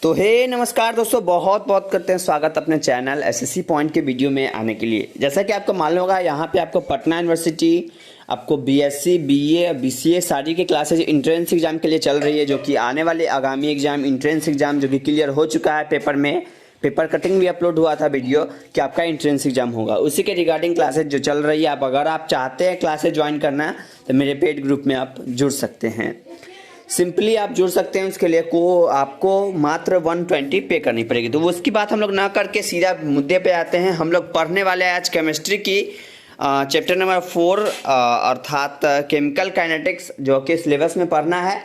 तो हे नमस्कार दोस्तों, बहुत बहुत करते हैं स्वागत अपने चैनल एसएससी पॉइंट के वीडियो में आने के लिए। जैसा कि आपको मालूम होगा, यहाँ पे आपको पटना यूनिवर्सिटी आपको बीएससी, बीए, बीसीए सारी की क्लासेज इंट्रेंस एग्जाम के लिए चल रही है, जो कि आने वाले आगामी एग्जाम इंट्रेंस एग्जाम जो कि क्लियर हो चुका है। पेपर में पेपर कटिंग भी अपलोड हुआ था वीडियो कि आपका इंट्रेंस एग्जाम होगा, उसी के रिगार्डिंग क्लासेज जो चल रही है। अगर आप चाहते हैं क्लासेज ज्वाइन करना तो मेरे पेड ग्रुप में आप जुड़ सकते हैं। सिंपली आप जुड़ सकते हैं, उसके लिए आपको मात्र 120 पे करनी पड़ेगी। तो उसकी बात हम लोग ना करके सीधा मुद्दे पे आते हैं। हम लोग पढ़ने वाले हैं आज केमिस्ट्री की चैप्टर नंबर 4 अर्थात केमिकल काइनेटिक्स, जो कि सिलेबस में पढ़ना है।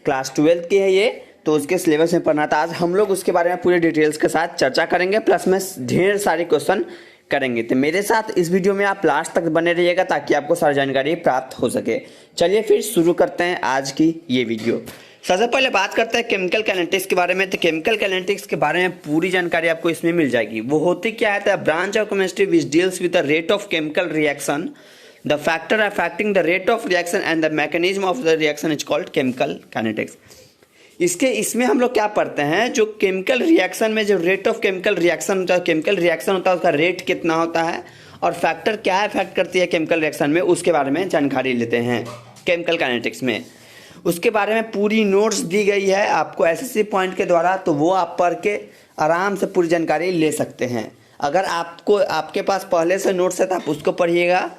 क्लास 12 की है ये, तो उसके सिलेबस में पढ़ना था। आज हम लोग उसके बारे में पूरे डिटेल्स के साथ चर्चा करेंगे, प्लस में ढेर सारे क्वेश्चन करेंगे। तो मेरे साथ इस वीडियो में आप लास्ट तक बने रहिएगा ताकि आपको सारी जानकारी प्राप्त हो सके। चलिए फिर शुरू करते हैं आज की ये वीडियो। सबसे पहले बात करते हैं केमिकल काइनेटिक्स के बारे में। तो केमिकल काइनेटिक्स के बारे में पूरी जानकारी आपको इसमें मिल जाएगी। वो होती क्या है? The branch of chemistry which deals with the rate of chemical reaction, the factor affecting the rate of reaction and the mechanism of the reaction is called chemical kinetics. इसमें हम लोग क्या पढ़ते हैं, जो केमिकल रिएक्शन में जो rate of chemical reaction होता है, केमिकल रिएक्शन होता है, उसका रेट कितना होता है और फैक्टर क्या इफेक्ट करती है केमिकल रिएक्शन में, उसके बारे में जानकारी लेते हैं केमिकल काइनेटिक्स में। उसके बारे में पूरी नोट्स दी गई है आपको एसएससी पॉइंट के द्वारा, तो वो आप पढ़ के आराम से पूरी जानकारी ले सकते हैं। अगर आपके पास पहले से नोट्स है तो आप उसको पढ़िएगा।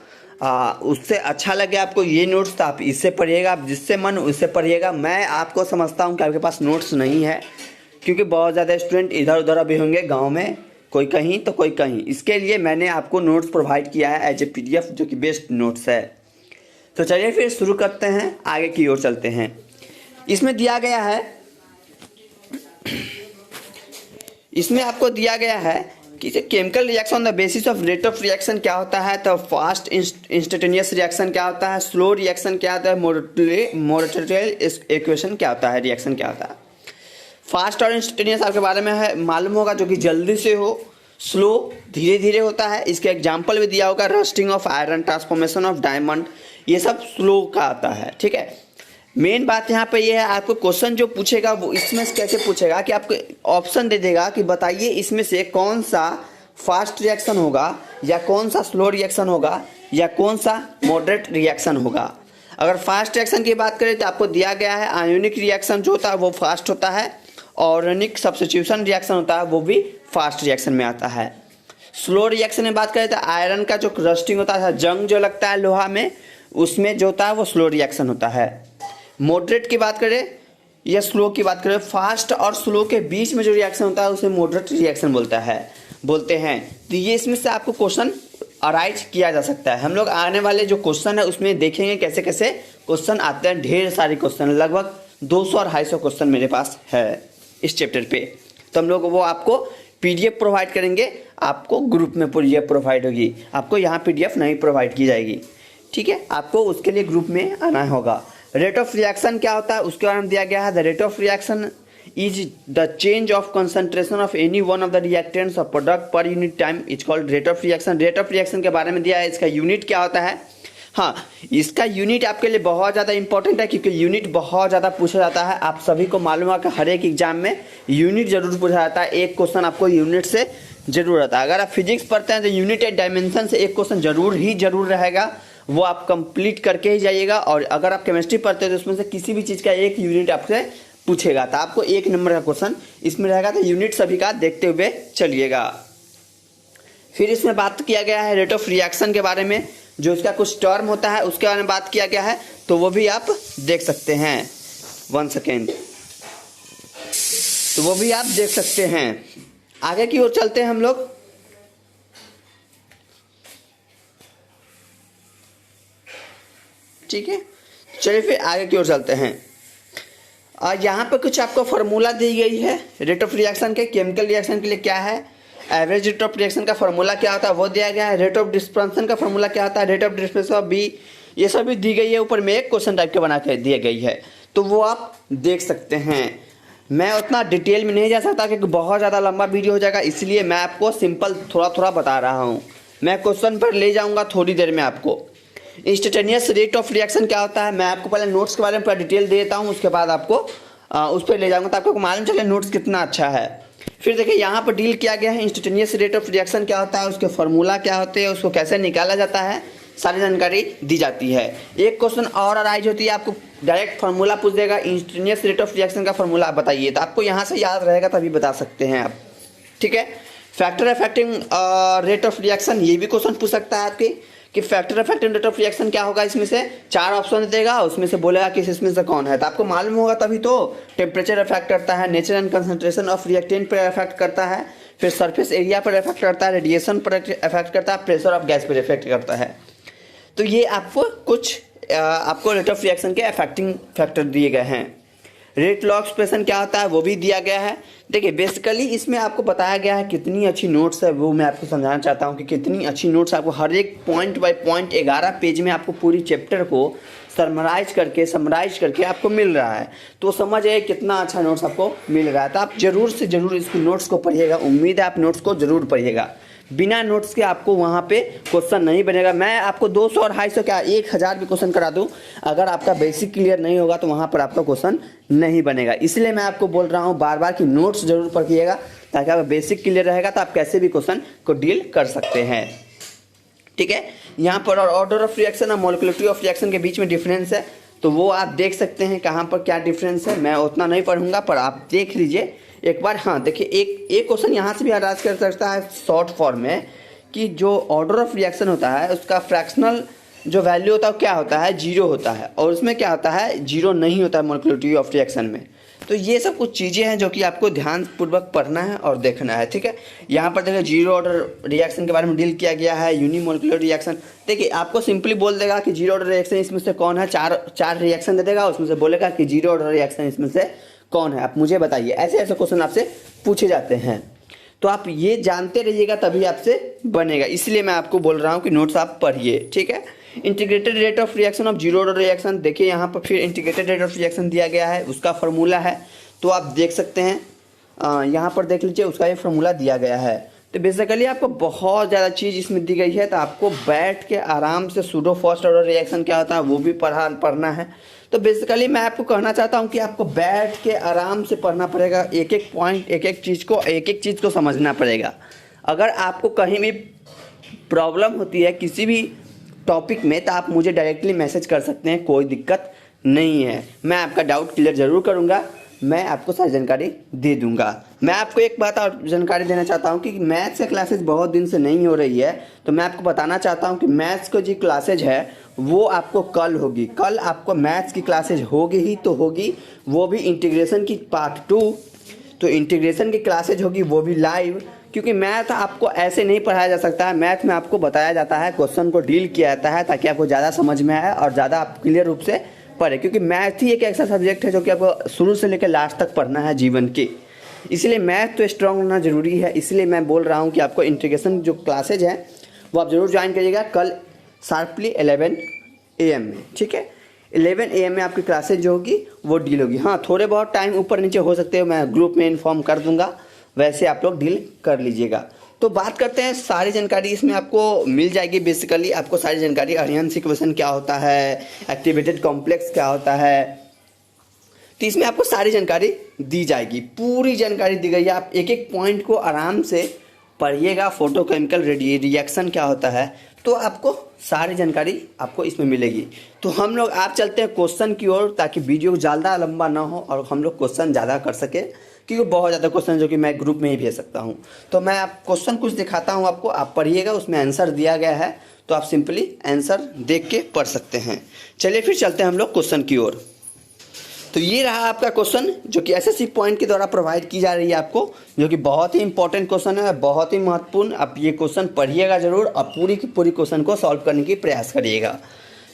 उससे अच्छा लगे आपको ये नोट्स तो आप इससे पढ़िएगा, आप जिससे मन उससे पढ़िएगा। मैं आपको समझता हूँ कि आपके पास नोट्स नहीं है, क्योंकि बहुत ज़्यादा स्टूडेंट इधर उधर अभी होंगे गांव में, कोई कहीं तो कोई कहीं। इसके लिए मैंने आपको नोट्स प्रोवाइड किया है एज ए पीडीएफ, जो कि बेस्ट नोट्स है। तो चलिए फिर शुरू करते हैं, आगे की ओर चलते हैं। इसमें दिया गया है, इसमें आपको दिया गया है कि chemical reaction on the basis of rate of reaction क्या होता है, तो फास्ट इंस्टेंटेनियस रिएक्शन क्या होता है, स्लो रिएक्शन क्या होता है, मोरेटोरियल इक्वेशन क्या होता है, रिएक्शन क्या होता है। फास्ट और इंस्टेंटेनियस आपके बारे में है मालूम होगा, जो कि जल्दी से हो, स्लो धीरे धीरे होता है। इसके एग्जाम्पल भी दिया होगा, rusting of iron, transformation of diamond, ये सब स्लो का आता है। ठीक है, मेन बात यहाँ पे ये है, आपको क्वेश्चन जो पूछेगा वो इसमें से कैसे पूछेगा कि आपको ऑप्शन दे देगा कि बताइए इसमें से कौन सा फास्ट रिएक्शन होगा, या कौन सा स्लो रिएक्शन होगा, या कौन सा मॉडरेट रिएक्शन होगा। अगर फास्ट रिएक्शन की बात करें तो आपको दिया गया है आयोनिक रिएक्शन जो होता है वो फास्ट होता है, ऑर्गेनिक सब्स्टिट्यूशन रिएक्शन होता है वो भी फास्ट रिएक्शन में आता है। स्लो रिएक्शन में बात करें तो आयरन का जो रस्टिंग होता है, जंग जो लगता है लोहा में, उसमें जो होता है वो स्लो रिएक्शन होता है। मॉडरेट की बात करें या स्लो की बात करें, फास्ट और स्लो के बीच में जो रिएक्शन होता है उसे मॉडरेट रिएक्शन बोलते हैं। तो ये इसमें से आपको क्वेश्चन अराइज किया जा सकता है। हम लोग आने वाले जो क्वेश्चन है उसमें देखेंगे कैसे कैसे क्वेश्चन आते हैं। ढेर सारे क्वेश्चन, लगभग 200 और 250 क्वेश्चन मेरे पास है इस चैप्टर पे। तो हम लोग वो आपको पीडीएफ प्रोवाइड करेंगे, आपको ग्रुप में पीडीएफ प्रोवाइड होगी, आपको यहाँ पीडीएफ नहीं प्रोवाइड की जाएगी। ठीक है, आपको उसके लिए ग्रुप में आना होगा। रेट ऑफ रिएक्शन क्या होता है उसके बारे में दिया गया है। The rate of reaction is the change of concentration of any one of the reactants और product per unit time is called rate of reaction. Rate of reaction के बारे में दिया है, इसका यूनिट क्या होता है। हाँ, इसका यूनिट आपके लिए बहुत ज़्यादा इंपॉर्टेंट है, क्योंकि यूनिट बहुत ज़्यादा पूछा जाता है। आप सभी को मालूम है कि हर एक एग्जाम में यूनिट जरूर पूछा जाता है। एक क्वेश्चन आपको यूनिट से जरूर आता है। अगर आप फिजिक्स पढ़ते हैं तो यूनिट एंड डायमेंशन से एक क्वेश्चन जरूर रहेगा, वो आप कंप्लीट करके ही जाइएगा। और अगर आप केमिस्ट्री पढ़ते हैं तो उसमें से किसी भी चीज़ का एक यूनिट आपसे पूछेगा, तो आपको 1 नंबर का क्वेश्चन इसमें रहेगा। तो यूनिट सभी का देखते हुए चलिएगा। फिर इसमें बात किया गया है रेट ऑफ रिएक्शन के बारे में, जो इसका कुछ टर्म होता है उसके बारे में बात किया गया है, तो वो भी आप देख सकते हैं। 1 सेकेंड, तो वो भी आप देख सकते हैं। आगे की ओर चलते हैं हम लोग। ठीक है, चलिए फिर आगे की ओर चलते हैं। यहाँ पे कुछ आपको फार्मूला दी गई है रेट ऑफ रिएक्शन के। केमिकल रिएक्शन के लिए क्या है, एवरेज रेट ऑफ रिएक्शन का फार्मूला क्या होता है वो दिया गया है। रेट ऑफ डिस्पर्सन का फार्मूला क्या होता है, rate of dispersion of B, ये सब भी दी गई है। ऊपर में एक क्वेश्चन टाइप के बना के दी गई है, तो वो आप देख सकते हैं। मैं उतना डिटेल में नहीं जा सकता क्योंकि बहुत ज़्यादा लंबा वीडियो हो जाएगा, इसलिए मैं आपको सिंपल थोड़ा थोड़ा बता रहा हूँ। मैं क्वेश्चन पर ले जाऊँगा थोड़ी देर में। आपको इंस्टेंटेनियस रेट ऑफ रिएक्शन क्या होता है, मैं आपको पहले नोट्स के बारे में पूरा डिटेल दे देता हूँ, उसके बाद आपको उस पर ले जाऊंगा तो आपको मालूम चले नोट्स कितना अच्छा है। फिर देखिए यहाँ पर डील किया गया है इंस्टेंटेनियस रेट ऑफ रिएक्शन क्या होता है, उसके फार्मूला क्या होते हैं, उसको कैसे निकाला जाता है, सारी जानकारी दी जाती है। एक क्वेश्चन और अराइज होती है, आपको डायरेक्ट फार्मूला पूछ देगा इंस्टेंटेनियस रेट ऑफ रिएक्शन का फार्मूला आप बताइए, तो आपको यहाँ से याद रहेगा तभी बता सकते हैं आप, ठीक है। Factor affecting rate of reaction, ये भी क्वेश्चन पूछ सकता है आपके कि factor affecting rate of reaction क्या होगा। इसमें से 4 ऑप्शन देगा, उसमें से बोलेगा कि इसमें से कौन है, तो आपको मालूम होगा तभी तो। टेम्परेचर अफेक्ट करता है, nature and concentration of reactant पर अफेक्ट करता है, फिर सरफेस एरिया पर अफेक्ट करता है, रेडिएशन पर अफेक्ट करता है, प्रेशर ऑफ गैस पर अफेक्ट करता है। तो ये आपको कुछ आपको रेट ऑफ रिएक्शन के अफेक्टिंग फैक्टर दिए गए हैं। रेट लॉ एक्सप्रेशन क्या होता है वो भी दिया गया है। देखिए बेसिकली इसमें आपको बताया गया है कितनी अच्छी नोट्स है, वो मैं आपको समझाना चाहता हूँ कि कितनी अच्छी नोट्स आपको हर एक पॉइंट बाय पॉइंट 11 पेज में आपको पूरी चैप्टर को समराइज करके आपको मिल रहा है। तो समझ आए कितना अच्छा नोट्स आपको मिल रहा है। तो आप जरूर से जरूर इसको नोट्स को पढ़िएगा, उम्मीद है आप नोट्स को जरूर पढ़िएगा। बिना नोट्स के आपको वहाँ पे क्वेश्चन नहीं बनेगा। मैं आपको 200 और 250 क्या 1000 भी क्वेश्चन करा दूँ, अगर आपका बेसिक क्लियर नहीं होगा तो वहाँ पर आपका क्वेश्चन नहीं बनेगा। इसलिए मैं आपको बोल रहा हूँ बार बार कि नोट्स जरूर पढ़िएगा, ताकि आपका बेसिक क्लियर रहेगा तो आप कैसे भी क्वेश्चन को डील कर सकते हैं, ठीक है। यहाँ पर ऑर्डर ऑफ रिएक्शन और मॉलिक्यूलरिटी ऑफ रिएक्शन के बीच में डिफरेंस है, तो वो आप देख सकते हैं कहाँ पर क्या डिफरेंस है। मैं उतना नहीं पढ़ूंगा पर आप देख लीजिए एक बार। हाँ देखिए एक क्वेश्चन यहाँ से भी अराइज कर सकता है शॉर्ट फॉर्म में कि जो ऑर्डर ऑफ रिएक्शन होता है उसका फ्रैक्शनल जो वैल्यू होता है वो क्या होता है, 0 होता है, और उसमें क्या होता है 0 नहीं होता है मॉलिक्यूलरिटी ऑफ रिएक्शन में। तो ये सब कुछ चीज़ें हैं जो कि आपको ध्यानपूर्वक पढ़ना है और देखना है, ठीक है। यहाँ पर देखिए 0 ऑर्डर रिएक्शन के बारे में डील किया गया है। यूनिमोलिकुलर रिएक्शन, देखिए आपको सिंपली बोल देगा कि 0 ऑर्डर रिएक्शन इसमें से कौन है, चार रिएक्शन दे देगा, उसमें से बोलेगा कि 0 ऑर्डर रिएक्शन इसमें से कौन है, आप मुझे बताइए। ऐसे ऐसे क्वेश्चन आपसे पूछे जाते हैं, तो आप ये जानते रहिएगा तभी आपसे बनेगा। इसलिए मैं आपको बोल रहा हूँ कि नोट्स आप पढ़िए, ठीक है। Integrated rate of reaction of 0 order reaction, देखिए यहाँ पर फिर इंटीग्रेटेड रेट ऑफ रिएक्शन दिया गया है, उसका फार्मूला है, तो आप देख सकते हैं यहाँ पर देख लीजिए उसका ये फार्मूला दिया गया है। तो बेसिकली आपको बहुत ज़्यादा चीज़ इसमें दी गई है, तो आपको बैठ के आराम से सूडो फर्स्ट ऑर्डर रिएक्शन क्या होता है वो भी पढ़ना है। तो बेसिकली मैं आपको कहना चाहता हूँ कि आपको बैठ के आराम से पढ़ना पड़ेगा, एक एक पॉइंट एक एक चीज़ को समझना पड़ेगा। अगर आपको कहीं भी प्रॉब्लम होती है किसी भी टॉपिक में तो आप मुझे डायरेक्टली मैसेज कर सकते हैं, कोई दिक्कत नहीं है। मैं आपका डाउट क्लियर ज़रूर करूँगा, मैं आपको सारी जानकारी दे दूंगा। मैं आपको एक बात और जानकारी देना चाहता हूं कि मैथ्स की क्लासेज बहुत दिन से नहीं हो रही है, तो मैं आपको बताना चाहता हूं कि मैथ्स को जो क्लासेज है वो आपको कल होगी। कल आपको मैथ्स की क्लासेज होगी ही तो होगी, वो भी इंटीग्रेशन की पार्ट 2। तो इंटीग्रेशन की क्लासेज होगी वो भी लाइव, क्योंकि मैथ आपको ऐसे नहीं पढ़ाया जा सकता है। मैथ में आपको बताया जाता है, क्वेश्चन को डील किया जाता है ताकि आपको ज़्यादा समझ में आए और ज़्यादा आप क्लियर रूप से पढ़े, क्योंकि मैथ ही एक ऐसा सब्जेक्ट है जो कि आपको शुरू से लेकर लास्ट तक पढ़ना है जीवन के। इसलिए मैथ तो स्ट्रांग होना ज़रूरी है। इसलिए मैं बोल रहा हूँ कि आपको इंटीग्रेशन जो क्लासेज है वो आप ज़रूर ज्वाइन करिएगा कल शार्पली 11 AM में, ठीक है। 11 AM में आपकी क्लासेज जो होगी वो डील होगी। हाँ थोड़े बहुत टाइम ऊपर नीचे हो सकते हो, मैं ग्रुप में इन्फॉर्म कर दूंगा, वैसे आप लोग डील कर लीजिएगा। तो बात करते हैं, सारी जानकारी इसमें आपको मिल जाएगी। बेसिकली आपको सारी जानकारी अर्नियंस इक्वेशन क्या होता है, एक्टिवेटेड कॉम्प्लेक्स क्या होता है, तो इसमें आपको सारी जानकारी दी जाएगी, पूरी जानकारी दी गई है। आप एक एक पॉइंट को आराम से पढ़िएगा। फोटोकेमिकल रिएक्शन क्या होता है, तो आपको सारी जानकारी आपको इसमें मिलेगी। तो हम लोग आप चलते हैं क्वेश्चन की ओर, ताकि वीडियो ज़्यादा लंबा ना हो और हम लोग क्वेश्चन ज़्यादा कर सके, क्योंकि बहुत ज़्यादा क्वेश्चन जो कि मैं ग्रुप में ही भेज सकता हूँ। तो मैं आप क्वेश्चन कुछ दिखाता हूँ आपको, आप पढ़िएगा, उसमें आंसर दिया गया है, तो आप सिंपली आंसर देख के पढ़ सकते हैं। चलिए फिर चलते हैं हम लोग क्वेश्चन की ओर। तो ये रहा आपका क्वेश्चन जो कि एसएससी पॉइंट के द्वारा प्रोवाइड की जा रही है आपको, जो कि बहुत ही इंपॉर्टेंट क्वेश्चन है, बहुत ही महत्वपूर्ण। आप ये क्वेश्चन पढ़िएगा जरूर और पूरी की पूरी क्वेश्चन को सॉल्व करने की प्रयास करिएगा।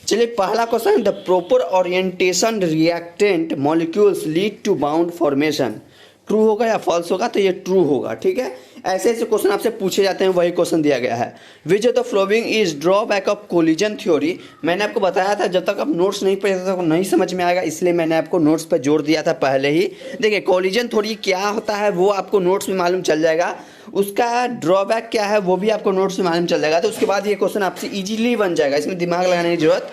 चलिए पहला question, the proper orientation reactant molecules lead to bound formation, true होगा या फॉल्स होगा, तो ये ट्रू होगा, ठीक है। ऐसे ऐसे क्वेश्चन आपसे पूछे जाते हैं, वही क्वेश्चन दिया गया है। Which of the following is drawback of collision theory, मैंने आपको बताया था जब तक आप नोट्स नहीं पढ़े तब तक नहीं समझ में आएगा, इसलिए मैंने आपको नोट्स पर जोर दिया था पहले ही। देखिए कोलिजन थ्योरी क्या होता है वो आपको नोट्स में मालूम चल जाएगा, उसका ड्रॉबैक क्या है वो भी आपको नोट्स में मालूम चल जाएगा। तो उसके बाद ये क्वेश्चन आपसे ईजिली बन जाएगा, इसमें दिमाग लगाने की जरूरत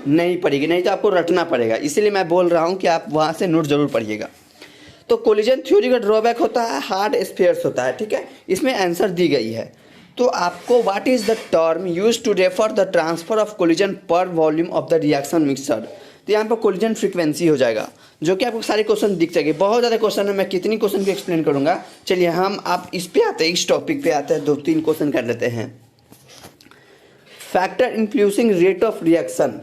नहीं पड़ेगी, नहीं तो आपको रटना पड़ेगा। इसीलिए मैं बोल रहा हूँ कि आप वहाँ से नोट जरूर पढ़िएगा। तो कोलिजन थ्योरी का ड्रॉबैक होता है हार्ड स्फीयर्स होता है, ठीक है। इसमें आंसर दी गई है। तो आपको what is the term use to refer the transfer of collision per volume of the reaction mixer. तो यहाँ पर कोलिजन फ्रीक्वेंसी हो जाएगा, जो कि आपको सारे क्वेश्चन दिख जाएंगे। बहुत ज़्यादा क्वेश्चन है, मैं कितनी क्वेश्चन को एक्सप्लेन करूँगा। चलिए हम आप इस पे आते हैं, इस टॉपिक पे आते हैं, 2-3 क्वेश्चन कर लेते हैं। Factor influencing rate of reaction.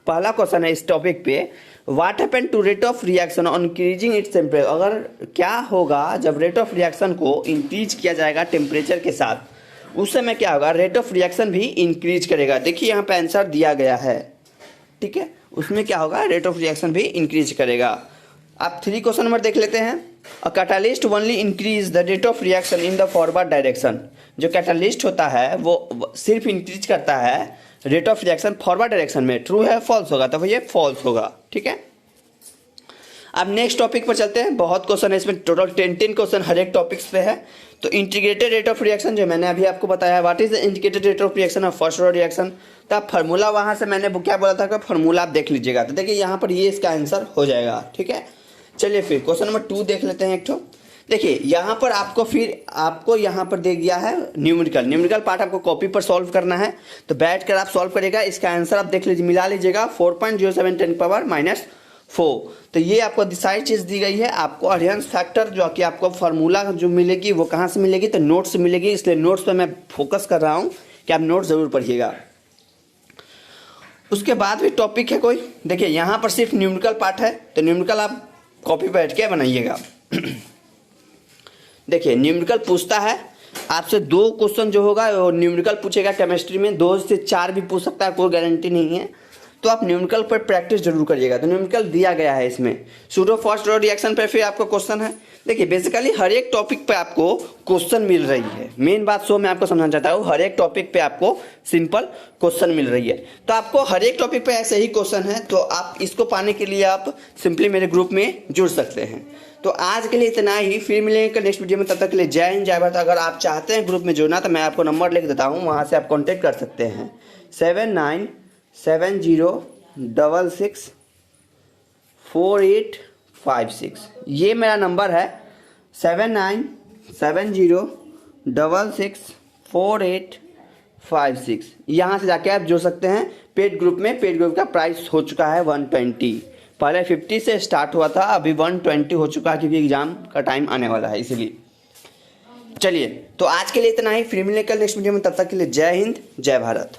पहला क्वेश्चन है इस टॉपिक पे, what happen to rate of reaction on increasing its temperature. अगर क्या होगा जब रेट ऑफ रिएक्शन को इंक्रीज किया जाएगा टेम्परेचर के साथ, उस समय क्या होगा, रेट ऑफ रिएक्शन भी इंक्रीज करेगा। देखिए यहाँ पे आंसर दिया गया है, ठीक है। उसमें क्या होगा, रेट ऑफ रिएक्शन भी इंक्रीज करेगा। आप 3 क्वेश्चन नंबर देख लेते हैं। A catalyst only increase the rate of reaction in the forward direction. जो कैटालिस्ट होता है वो सिर्फ इंक्रीज करता है rate of reaction forward direction में। ट्रू है फॉल्स होगा, तो ये फॉल्स होगा, ठीक है। अब नेक्स्ट टॉपिक पर चलते हैं। बहुत क्वेश्चन है इसमें, टोटल 10 क्वेश्चन हर एक टॉपिक्स पे है। तो इंटीग्रेटेड रेट ऑफ रिएक्शन जो मैंने अभी आपको बताया, what is the integrated rate of reaction of first order reaction. तो आप फार्मूला वहाँ से मैंने क्या बोला था कि फार्मूला आप देख लीजिएगा। तो देखिए यहाँ पर ये इसका आंसर हो जाएगा, ठीक है। चलिए फिर क्वेश्चन नंबर 2 देख लेते हैं एक ठो। देखिए यहाँ पर आपको यहाँ पर दे दिया है न्यूमेरिकल पार्ट आपको कॉपी पर सॉल्व करना है। तो बैठ कर आप सॉल्व करेगा। इसका आंसर आप देख लीजिए, मिला लीजिएगा 4.07 10 पावर -4। तो ये आपको सारी चीज़ दी गई है। आपको अडहेरेंस फैक्टर जो कि आपको फार्मूला जो मिलेगी वो कहाँ से मिलेगी, तो नोट्स से मिलेगी। इसलिए नोट्स पर मैं फोकस कर रहा हूँ कि आप नोट्स ज़रूर पढ़िएगा। उसके बाद भी टॉपिक है कोई, देखिए यहाँ पर सिर्फ न्यूमेरिकल पार्ट है, तो न्यूमेरिकल आप कॉपी पर बैठ के बनाइएगा। देखिए न्यूमेरिकल पूछता है आपसे 2 क्वेश्चन जो होगा वो न्यूमेरिकल पूछेगा। केमिस्ट्री में 2 से 4 भी पूछ सकता है, कोई गारंटी नहीं है। तो आप न्यूमेरिकल पर प्रैक्टिस जरूर करिएगा। तो न्यूमेरिकल दिया गया है इसमें। सूडो फर्स्ट ऑर्डर रिएक्शन पर फिर आपको क्वेश्चन है। देखिए बेसिकली हर एक टॉपिक पे आपको क्वेश्चन मिल रही है। मेन बात मैं आपको समझाना चाहता हूँ, हर एक टॉपिक पे आपको सिंपल क्वेश्चन मिल रही है। तो आपको हर एक टॉपिक पे ऐसे ही क्वेश्चन है। तो आप इसको पाने के लिए आप सिंपली मेरे ग्रुप में जुड़ सकते हैं। तो आज के लिए इतना ही, फिर मिलेंगे नेक्स्ट वीडियो में। तब तक के लिए जय हिंद जय भारत। अगर आप चाहते हैं ग्रुप में जुड़ना तो मैं आपको नंबर लिख देता हूँ, वहाँ से आप कॉन्टेक्ट कर सकते हैं 7970664856। ये मेरा नंबर है 7970664856। यहाँ से जाके आप जुड़ सकते हैं पेड ग्रुप में। पेड ग्रुप का प्राइस हो चुका है 120। पहले 50 से स्टार्ट हुआ था, अभी 120 हो चुका है क्योंकि एग्जाम का टाइम आने वाला है इसीलिए। चलिए तो आज के लिए इतना ही, फिर मिलेंगे कल नेक्स्ट वीडियो में। तब तक के लिए जय हिंद जय भारत।